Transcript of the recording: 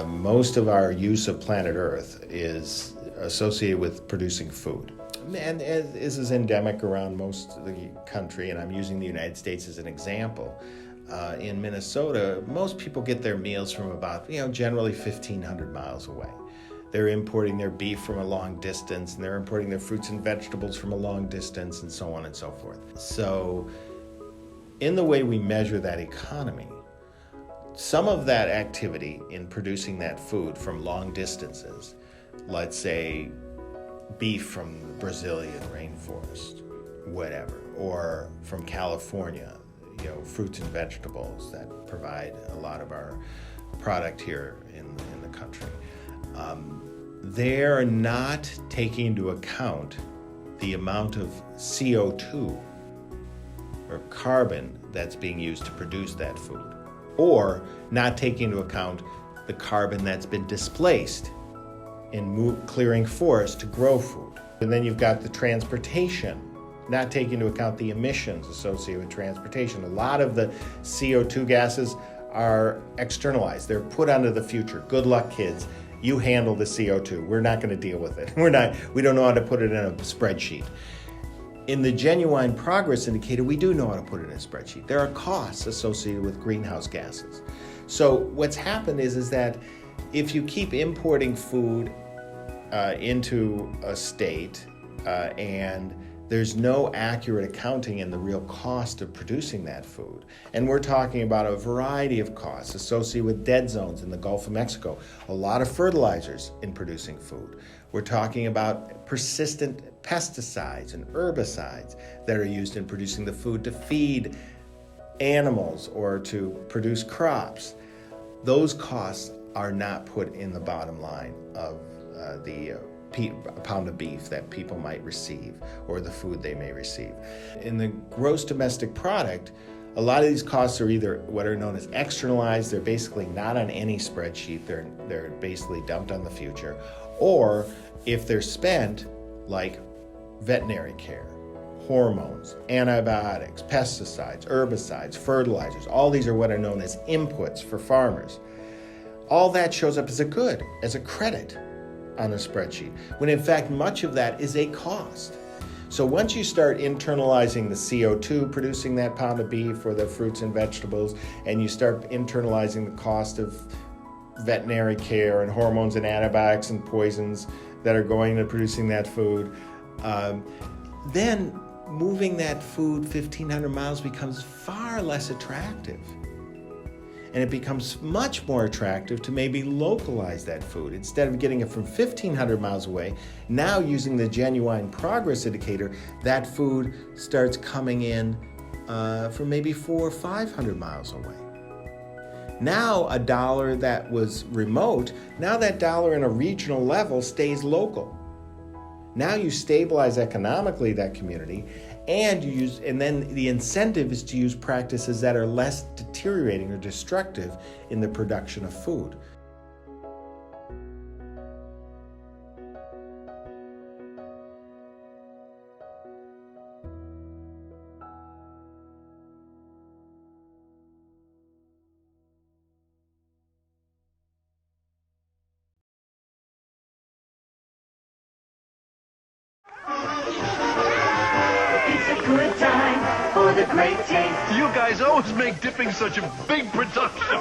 Most of our use of planet Earth is associated with producing food. And this is endemic around most of the country, and I'm using the United States as an example. In Minnesota, most people get their meals from about, generally 1,500 miles away. They're importing their beef from a long distance, and they're importing their fruits and vegetables from a long distance, and so on and so forth. So in the way we measure that economy, some of that activity in producing that food from long distances, let's say beef from the Brazilian rainforest, whatever, or from California, fruits and vegetables that provide a lot of our product here in the country. They're not taking into account the amount of CO2 or carbon that's being used to produce that food, or not taking into account the carbon that's been displaced in clearing forests to grow food. And then you've got the transportation, not taking into account the emissions associated with transportation. A lot of the CO2 gases are externalized. They're put onto the future. Good luck, kids. You handle the CO2. We're not going to deal with it. We don't know how to put it in a spreadsheet. In the genuine progress indicator, we do know how to put it in a spreadsheet. There are costs associated with greenhouse gases. So what's happened is that if you keep importing food into a state and there's no accurate accounting in the real cost of producing that food. And we're talking about a variety of costs associated with dead zones in the Gulf of Mexico, a lot of fertilizers in producing food. We're talking about persistent pesticides and herbicides that are used in producing the food to feed animals or to produce crops. Those costs are not put in the bottom line of the pound of beef that people might receive or the food they may receive. In the gross domestic product, a lot of these costs are either what are known as externalized. They're basically not on any spreadsheet. They're basically dumped on the future. Or if they're spent, like veterinary care, hormones, antibiotics, pesticides, herbicides, fertilizers, all these are what are known as inputs for farmers. All that shows up as a good, as a credit on a spreadsheet, when in fact much of that is a cost. So once you start internalizing the CO2 producing that pound of beef or the fruits and vegetables, and you start internalizing the cost of veterinary care and hormones and antibiotics and poisons that are going into producing that food, then moving that food 1,500 miles becomes far less attractive. And it becomes much more attractive to maybe localize that food. Instead of getting it from 1,500 miles away, now using the genuine progress indicator, that food starts coming in from maybe 400 or 500 miles away. Now a dollar that was remote, now that dollar in a regional level stays local. Now you stabilize economically that community, and then the incentive is to use practices that are less deteriorating or destructive in the production of food. Good time for the great taste. You guys always make dipping such a big production.